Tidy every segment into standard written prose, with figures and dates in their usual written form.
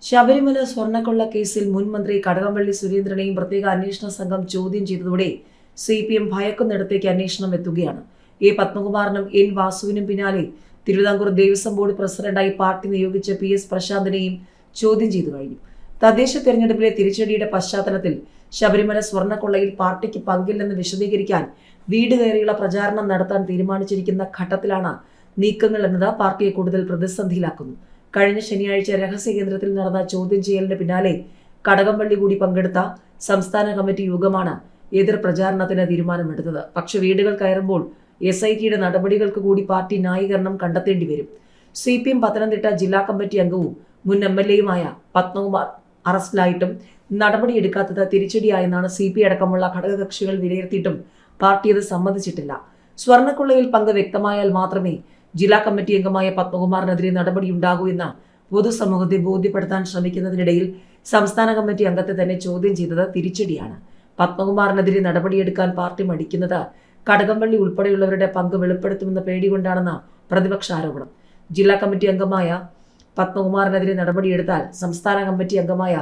ശബരിമല സ്വർണ്ണക്കൊള്ള കേസിൽ മുൻ മന്ത്രി കടകംപള്ളി സുരേന്ദ്രനെയും പ്രത്യേക അന്വേഷണ സംഘം ചോദ്യം ചെയ്തതോടെ CPM ഭയക്കുന്നിടത്തേക്ക് അന്വേഷണം എത്തുകയാണ്. പത്മകുമാറിനും വാസുവിനും പിന്നാലെ തിരുവിതാംകൂർ ദേവസ്വം ബോർഡ് പ്രസിഡന്റായി പാർട്ടി നിയോഗിച്ച PS പ്രശാന്തിനെയും ചോദ്യം ചെയ്തു കഴിഞ്ഞു. തദ്ദേശ തെരഞ്ഞെടുപ്പിലെ തിരിച്ചടിയുടെ പശ്ചാത്തലത്തിൽ ശബരിമല സ്വർണ്ണക്കൊള്ളയിൽ പാർട്ടിക്ക് പങ്കില്ലെന്ന് വിശദീകരിക്കാൻ വീട് കയറിയുള്ള പ്രചാരണം നടത്താൻ തീരുമാനിച്ചിരിക്കുന്ന ഘട്ടത്തിലാണ് നീക്കങ്ങൾ എന്നത് പാർട്ടിയെ കൂടുതൽ പ്രതിസന്ധിയിലാക്കുന്നു. കഴിഞ്ഞ ശനിയാഴ്ച രഹസ്യ കേന്ദ്രത്തിൽ നടന്ന ചോദ്യം ചെയ്യലിന് പിന്നാലെ കടകംപള്ളി കൂടി പങ്കെടുത്ത സംസ്ഥാന കമ്മിറ്റി യോഗമാണ് എതിർ പ്രചാരണത്തിന് തീരുമാനമെടുത്തത്. പക്ഷെ വീടുകൾ കയറുമ്പോൾ SITയുടെ നടപടികൾക്ക് കൂടി പാർട്ടി ന്യായീകരണം കണ്ടെത്തേണ്ടി വരും. CPM പത്തനംതിട്ട ജില്ലാ കമ്മിറ്റി അംഗവും മുൻ MLAയുമായ പത്മകുമാർ അറസ്റ്റിലായിട്ടും നടപടിയെടുക്കാത്തത് തിരിച്ചടിയായെന്നാണ് CP അടക്കമുള്ള ഘടകകക്ഷികൾ വിലയിരുത്തിയിട്ടും പാർട്ടി അത് സമ്മതിച്ചിട്ടില്ല. സ്വർണ്ണക്കൊള്ളയിൽ പങ്ക് വ്യക്തമായാൽ മാത്രമേ ജില്ലാ കമ്മിറ്റി അംഗമായ പത്മകുമാറിനെതിരെ നടപടിയുണ്ടാകൂ എന്ന് പൊതുസമൂഹത്തെ ബോധ്യപ്പെടുത്താൻ ശ്രമിക്കുന്നതിനിടയിൽ സംസ്ഥാന കമ്മിറ്റി അംഗത്തെ തന്നെ ചോദ്യം ചെയ്തത് തിരിച്ചടിയാണ്. പത്മകുമാറിനെതിരെ നടപടിയെടുക്കാൻ പാർട്ടി മടിക്കുന്നത് കടകംപള്ളി ഉൾപ്പെടെയുള്ളവരുടെ പങ്ക് വെളിപ്പെടുത്തുമെന്ന പേടികൊണ്ടാണെന്ന് പ്രതിപക്ഷ ആരോപണം. ജില്ലാ കമ്മിറ്റി അംഗമായ പത്മകുമാറിനെതിരെ നടപടിയെടുത്താൽ സംസ്ഥാന കമ്മിറ്റി അംഗമായ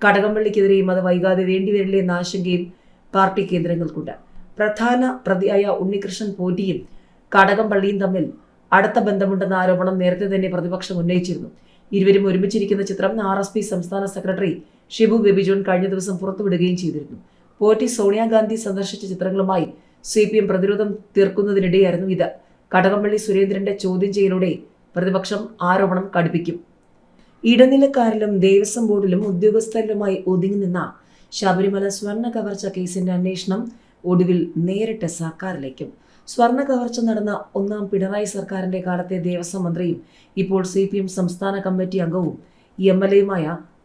കടകംപള്ളിക്കെതിരെയും അത് വൈകാതെ വേണ്ടിവരില്ലേ എന്ന ആശങ്കയും പാർട്ടി കേന്ദ്രങ്ങൾക്കുണ്ട്. പ്രധാന പ്രതിയായ ഉണ്ണികൃഷ്ണൻ പോറ്റിയും കടകംപള്ളിയും തമ്മിൽ അടുത്ത ബന്ധമുണ്ടെന്ന ആരോപണം നേരത്തെ തന്നെ പ്രതിപക്ഷം ഉന്നയിച്ചിരുന്നു. ഇരുവരും ഒരുമിച്ചിരിക്കുന്ന ചിത്രം RSP സംസ്ഥാന സെക്രട്ടറി ഷിബു ബേബി ജോൺ കഴിഞ്ഞ ദിവസം പുറത്തുവിടുകയും ചെയ്തിരുന്നു. പോറ്റി സോണിയാഗാന്ധി സന്ദർശിച്ച ചിത്രങ്ങളുമായി CPM പ്രതിരോധം തീർക്കുന്നതിനിടെയായിരുന്നു ഇത്. കടകംപള്ളി സുരേന്ദ്രന്റെ ചോദ്യം ചെയ്യലോടെ പ്രതിപക്ഷം ആരോപണം കടുപ്പിക്കും. ഇടനിലക്കാരിലും ദേവസ്വം ബോർഡിലും ഉദ്യോഗസ്ഥരിലുമായി ഒതുങ്ങി നിന്ന ശബരിമല സ്വർണ്ണ കവർച്ച കേസിന്റെ അന്വേഷണം ഒടുവിൽ നേരിട്ട് സർക്കാരിലേക്കും. സ്വർണ്ണ കവർച്ച നടന്ന ഒന്നാം പിണറായി സർക്കാരിന്റെ കാലത്തെ ദേവസ്വം മന്ത്രിയും ഇപ്പോൾ CPM സംസ്ഥാന കമ്മിറ്റി അംഗവും MLAയുമായ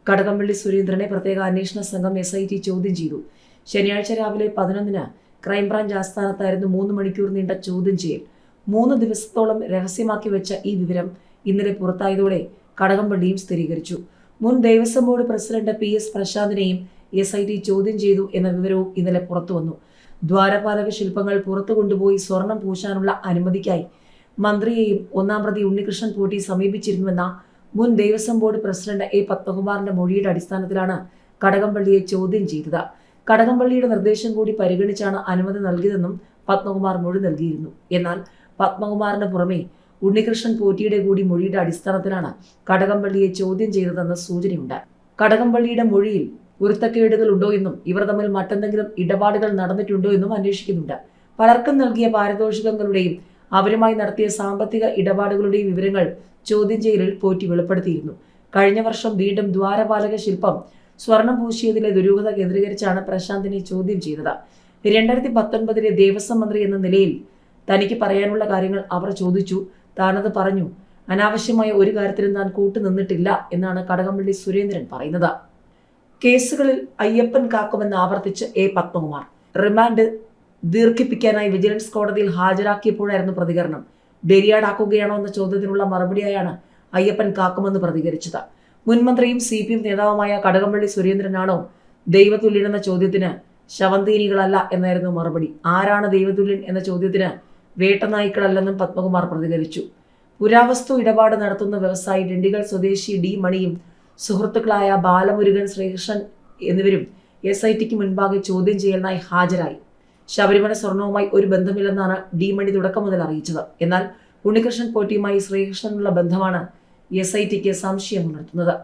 കടകംപള്ളി സുരേന്ദ്രനെ പ്രത്യേക അന്വേഷണ സംഘം SIT ചോദ്യം ചെയ്തു. ശനിയാഴ്ച രാവിലെ 11-ന് ക്രൈംബ്രാഞ്ച് ആസ്ഥാനത്തായിരുന്നു 3 മണിക്കൂർ നീണ്ട ചോദ്യം ചെയ്യൽ. 3 ദിവസത്തോളം രഹസ്യമാക്കി വെച്ച ഈ വിവരം ഇന്നലെ പുറത്തായതോടെ കടകംപള്ളിയും സ്ഥിരീകരിച്ചു. മുൻ Devaswom board president PS പ്രശാന്തിനെയും SIT ചോദ്യം ചെയ്തു എന്ന വിവരവും ഇന്നലെ പുറത്തുവന്നു. ദ്വാരപാലക ശില്പങ്ങൾ പുറത്തു കൊണ്ടുപോയി സ്വർണം പൂശാനുള്ള അനുമതിക്കായി മന്ത്രിയെയും ഒന്നാം പ്രതി ഉണ്ണികൃഷ്ണൻ പോറ്റി സമീപിച്ചിരുന്നുവെന്ന മുൻ ദേവസ്വം ബോർഡ് പ്രസിഡന്റ് പത്മകുമാറിന്റെ മൊഴിയുടെ അടിസ്ഥാനത്തിലാണ് കടകംപള്ളിയെ ചോദ്യം ചെയ്തത്. കടകംപള്ളിയുടെ നിർദ്ദേശം കൂടി പരിഗണിച്ചാണ് അനുമതി നൽകിയതെന്നും പത്മകുമാർ മൊഴി നൽകിയിരുന്നു. എന്നാൽ പത്മകുമാറിന് പുറമെ ഉണ്ണികൃഷ്ണൻ പോറ്റിയുടെ കൂടി മൊഴിയുടെ അടിസ്ഥാനത്തിലാണ് കടകംപള്ളിയെ ചോദ്യം ചെയ്തതെന്ന സൂചനയുണ്ട്. കടകംപള്ളിയുടെ മൊഴിയിൽ പൊരുത്തക്കേടുകൾ ഉണ്ടോ എന്നും ഇവർ തമ്മിൽ മറ്റെന്തെങ്കിലും ഇടപാടുകൾ നടന്നിട്ടുണ്ടോ എന്നും അന്വേഷിക്കുന്നുണ്ട്. പലർക്കും നൽകിയ പാരിതോഷികങ്ങളുടെയും അവരുമായി നടത്തിയ സാമ്പത്തിക ഇടപാടുകളുടെയും വിവരങ്ങൾ ചോദ്യം ചെയ്യലിൽ പോറ്റി വെളിപ്പെടുത്തിയിരുന്നു. കഴിഞ്ഞ വർഷം വീണ്ടും ദ്വാരപാലക ശില്പം സ്വർണം പൂശിയതിലെ ദുരൂഹത കേന്ദ്രീകരിച്ചാണ് പ്രശാന്തിനെ ചോദ്യം ചെയ്തത്. 2019-ലെ ദേവസ്വം മന്ത്രി എന്ന നിലയിൽ തനിക്ക് പറയാനുള്ള കാര്യങ്ങൾ അവർ ചോദിച്ചു. താനത് പറഞ്ഞു. അനാവശ്യമായ ഒരു കാര്യത്തിലും താൻ കൂട്ടുനിന്നിട്ടില്ല എന്നാണ് കടകംപള്ളി സുരേന്ദ്രൻ പറയുന്നത്. കേസുകളിൽ അയ്യപ്പൻ കാക്കുമെന്ന് ആവർത്തിച്ച് പത്മകുമാർ റിമാൻഡ് ദീർഘിപ്പിക്കാനായി വിജിലൻസ് കോടതിയിൽ ഹാജരാക്കിയപ്പോഴായിരുന്നു പ്രതികരണം. ബലിയാടാക്കുകയാണോ എന്ന ചോദ്യത്തിനുള്ള മറുപടിയായാണ് അയ്യപ്പൻ കാക്കുമെന്ന് പ്രതികരിച്ചത്. മുൻമന്ത്രിയും CPM നേതാവുമായ കടകംപള്ളി സുരേന്ദ്രനാണോ ദൈവതുല്യൻ എന്ന ചോദ്യത്തിന് ശവന്തീനികളല്ല എന്നായിരുന്നു മറുപടി. ആരാണ് ദൈവതുല്യൻ എന്ന ചോദ്യത്തിന് വേട്ടനായ്ക്കളല്ലെന്നും പത്മകുമാർ പ്രതികരിച്ചു. പുരാവസ്തു ഇടപാട് നടത്തുന്ന വ്യവസായി ഡിണ്ടിഗൽ സ്വദേശി D മണിയും സുഹൃത്തുക്കളായ ബാലമുരുകൻ, ശ്രീകൃഷ്ണൻ എന്നിവരും SITക്ക് മുൻപാകെ ചോദ്യം ചെയ്യലിനായി ഹാജരായി. ശബരിമല സ്വർണവുമായി ഒരു ബന്ധമില്ലെന്നാണ് D മണി തുടക്കം മുതൽ അറിയിച്ചത്. എന്നാൽ ഉണ്ണികൃഷ്ണൻ പോറ്റിയുമായി ശ്രീകൃഷ്ണനുള്ള ബന്ധമാണ് SITക്ക് സംശയമുണർത്തുന്നത്.